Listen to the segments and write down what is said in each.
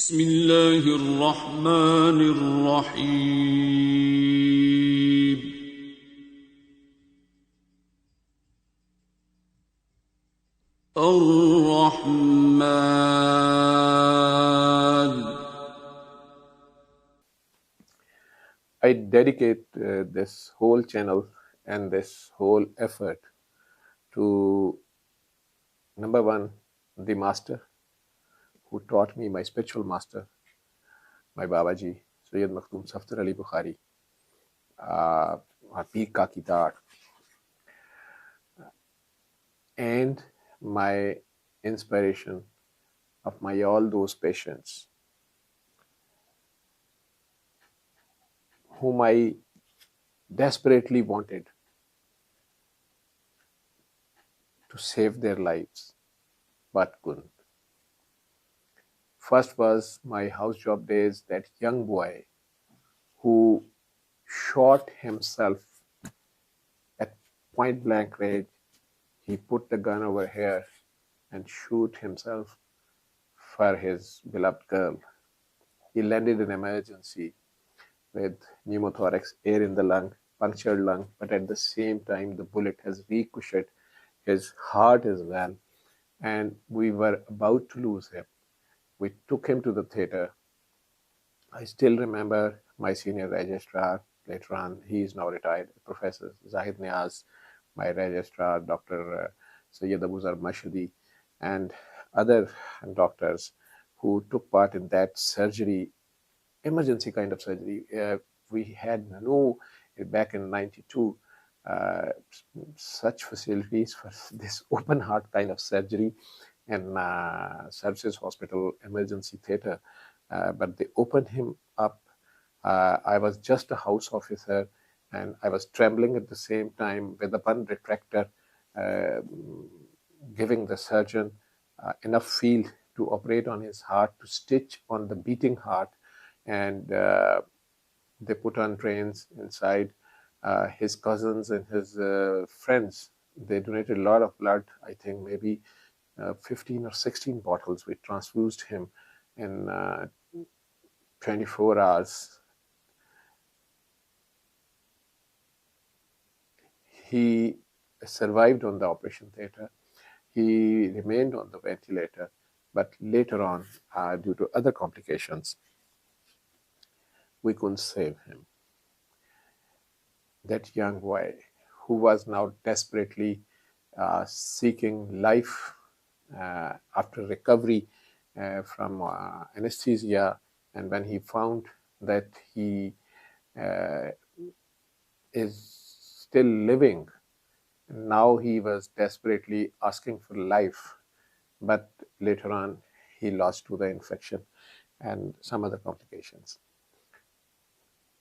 بسم الله الرحمن الرحيم الرحمن. I dedicate this whole channel and this whole effort to number one, the master who taught me, my spiritual master, my Babaji, Sayyid Makhdoom Safdar Ali Bukhari, Pir Kaki Dar, and my inspiration of my all those patients whom I desperately wanted to save their lives but couldn't. First was my house job days, that young boy who shot himself at point blank range. He put the gun over here and shoot himself for his beloved girl. He landed in emergency with pneumothorax, air in the lung, punctured lung, but at the same time the bullet has ricocheted his heart as well, and we were about to lose him. We took him to the theater. I still remember my senior registrar, later on, he is now retired, Professor Zahid Niaz, my registrar, Dr. Sayyid Abuzar Mashadi, and other doctors who took part in that surgery, emergency kind of surgery. We had no, back in 92, such facilities for this open heart kind of surgery in Services Hospital Emergency Theatre. But they opened him up. I was just a house officer and I was trembling at the same time with a bun retractor, giving the surgeon enough field to operate on his heart, to stitch on the beating heart. And they put on trains inside. His cousins and his friends, they donated a lot of blood. I think maybe 15 or 16 bottles. We transfused him in 24 hours. He survived on the operation theatre. He remained on the ventilator, but later on, due to other complications, we couldn't save him. That young boy who was now desperately seeking life after recovery from anesthesia, and when he found that he is still living, now he was desperately asking for life, but later on he lost to the infection and some other complications.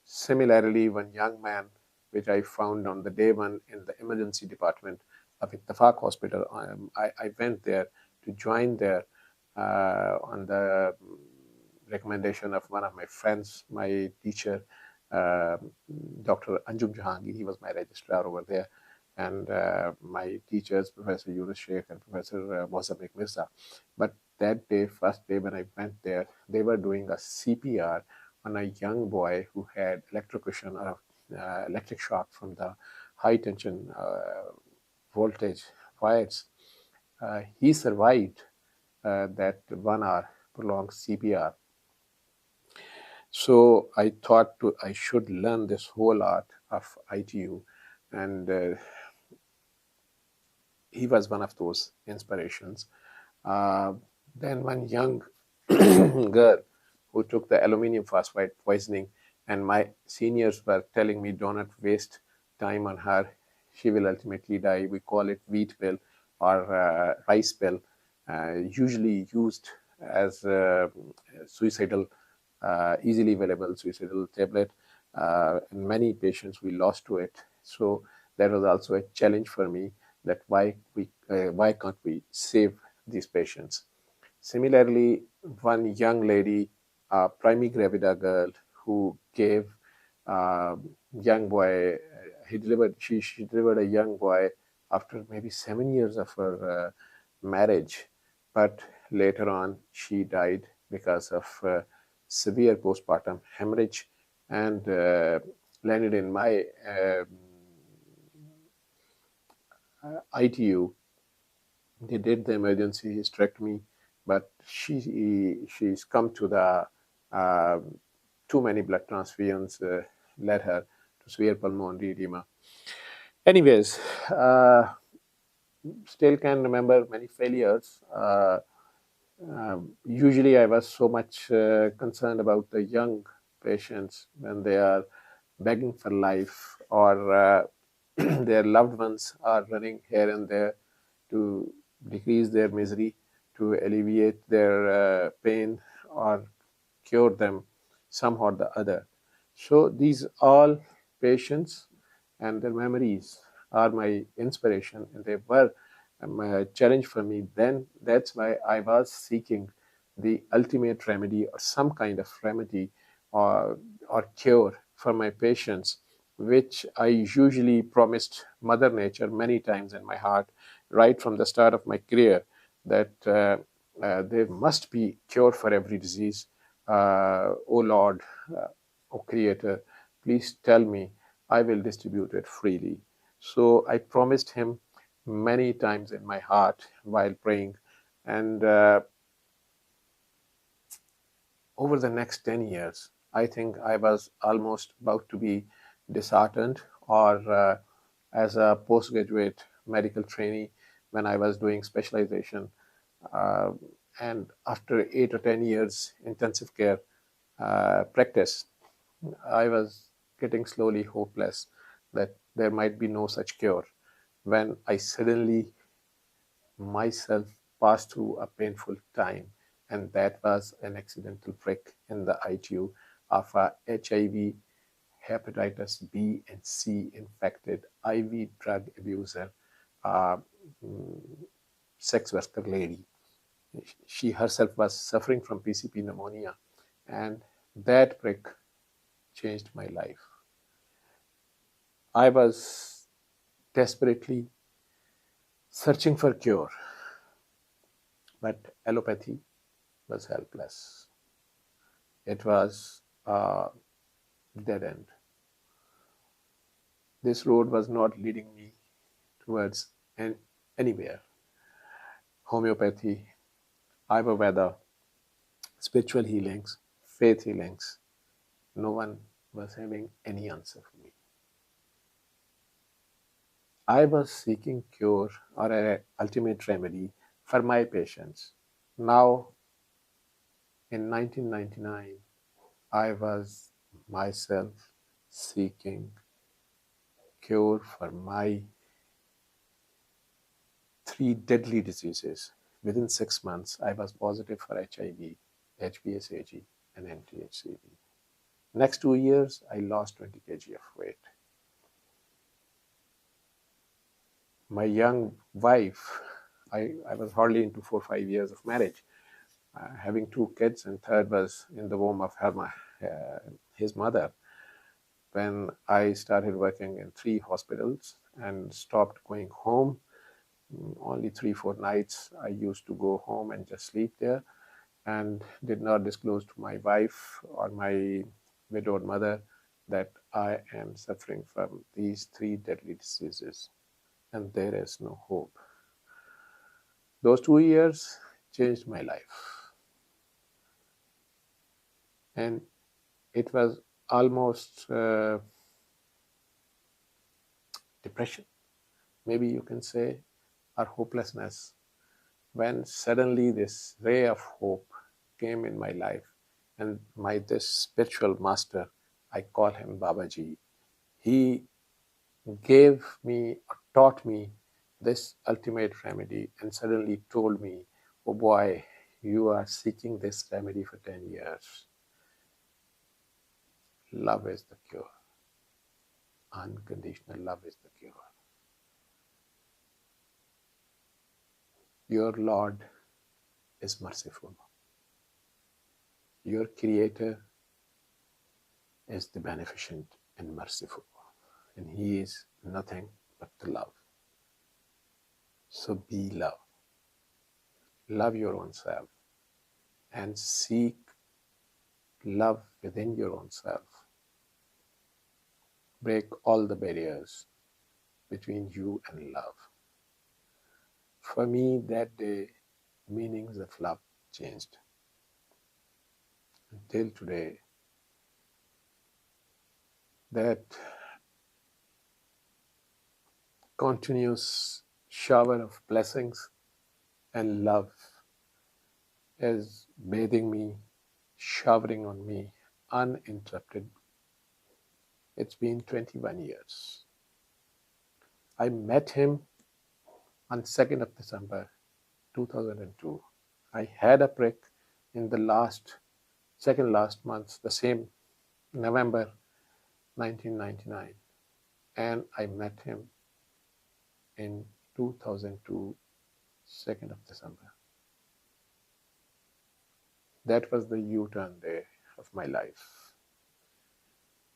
Similarly, one young man, which I found on the day one in the emergency department of Ittefaq Hospital, I went there to join there on the recommendation of one of my friends, my teacher, Dr. Anjum Jahangir. He was my registrar over there, and my teachers, Professor Yunus Sheikh and Professor Mozammik Mirza. But that day, first day when I went there, they were doing a CPR on a young boy who had electrocution or electric shock from the high tension voltage wires. He survived that 1 hour prolonged CPR. So I thought I should learn this whole art of ITU, and he was one of those inspirations. Then one young girl who took the aluminum phosphide poisoning, and my seniors were telling me, do not waste time on her. She will ultimately die. We call it wheat pill or rice pill, usually used as suicidal, easily available suicidal tablet. And many patients we lost to it. So that was also a challenge for me, that why can't we save these patients? Similarly, one young lady, a primi gravida girl, who gave young boy, she delivered a young boy after maybe 7 years of her marriage, but later on she died because of severe postpartum hemorrhage, and landed in my ITU. They did the emergency hysterectomy, but she's come to the too many blood transfusions led her to severe pulmonary edema. Anyways, still can remember many failures. Usually, I was so much concerned about the young patients when they are begging for life, or their loved ones are running here and there to decrease their misery, to alleviate their pain, or cure them somehow or the other. So these all patients and their memories are my inspiration, and they were a challenge for me then. That's why I was seeking the ultimate remedy, or some kind of remedy, or cure for my patients, which I usually promised Mother Nature many times in my heart, right from the start of my career, that there must be cure for every disease. O Lord, O Creator, please tell me, I will distribute it freely. So I promised him many times in my heart while praying. And over the next 10 years, I think I was almost about to be disheartened, or as a postgraduate medical trainee when I was doing specialization. Uh, and after 8 or 10 years intensive care practice, I was getting slowly hopeless that there might be no such cure, when I suddenly myself passed through a painful time, and that was an accidental prick in the ITU of a HIV, hepatitis B and C infected IV drug abuser, uh, sex worker lady. She herself was suffering from PCP pneumonia, and that prick changed my life. I was desperately searching for cure, but allopathy was helpless. It was a dead end. This road was not leading me towards anywhere. Homeopathy, Ayurveda, spiritual healings, faith healings, no one was having any answer for me. I was seeking cure, or an ultimate remedy for my patients. Now, in 1999, I was myself seeking cure for my 3 deadly diseases. Within 6 months, I was positive for HIV, HBsAg, and NTHCV. Next 2 years, I lost 20 kg of weight. My young wife, I was hardly into 4 or 5 years of marriage, having 2 kids, and third was in the womb of his mother, when I started working in 3 hospitals and stopped going home. Only 3 or 4 nights I used to go home and just sleep there, and did not disclose to my wife or my widowed mother that I am suffering from these 3 deadly diseases, and there is no hope. Those 2 years changed my life, and it was almost depression, maybe you can say, or hopelessness, when suddenly this ray of hope came in my life, and this spiritual master, I call him Babaji, he gave me, or taught me, this ultimate remedy, and suddenly told me, oh boy, you are seeking this remedy for 10 years. Love is the cure. Unconditional love is the cure. Your Lord is merciful. Your Creator is the beneficent and merciful, and He is nothing but the love. So be love. Love your own self. and seek love within your own self. Break all the barriers between you and love. For me, that day, meanings of love changed. Until today, that continuous shower of blessings and love is bathing me, showering on me uninterrupted. It's been 21 years. I met him on 2nd of December 2002. I had a prick in the second last month, the same November 1999, and I met him in 2002, 2nd of December. That was the U-turn day of my life.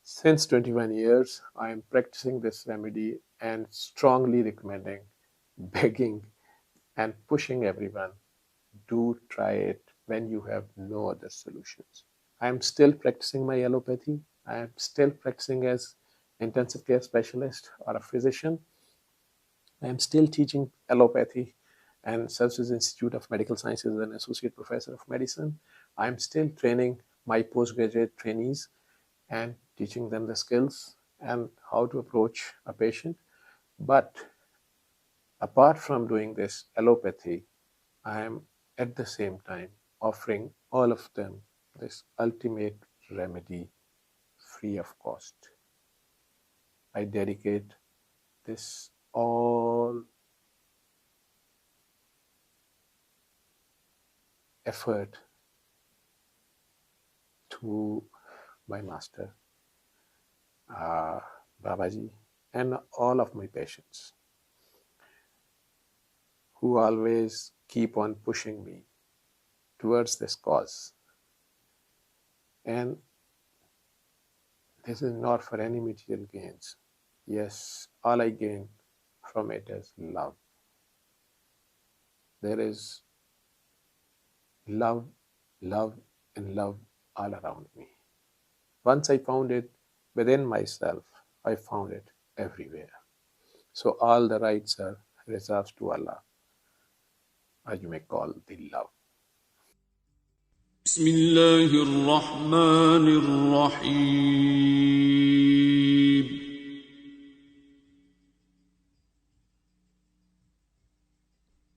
Since 21 years, I am practicing this remedy and strongly recommending, begging, and pushing everyone, do try it when you have no other solutions. I am still practicing my allopathy. I am still practicing as intensive care specialist or a physician. I am still teaching allopathy and Services Institute of Medical Sciences as an associate professor of medicine. I am still training my postgraduate trainees and teaching them the skills and how to approach a patient. But apart from doing this allopathy, I am at the same time offering all of them this ultimate remedy free of cost. I dedicate this all effort to my master, Babaji, and all of my patients who always keep on pushing me towards this cause. And this is not for any material gains. Yes, all I gain from it is love. There is love, love, and love all around me. Once I found it within myself, I found it everywhere. So all the rights are reserved to Allah, or you may call the love. بسم الله الرحمن الرحيم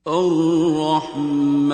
الرحمن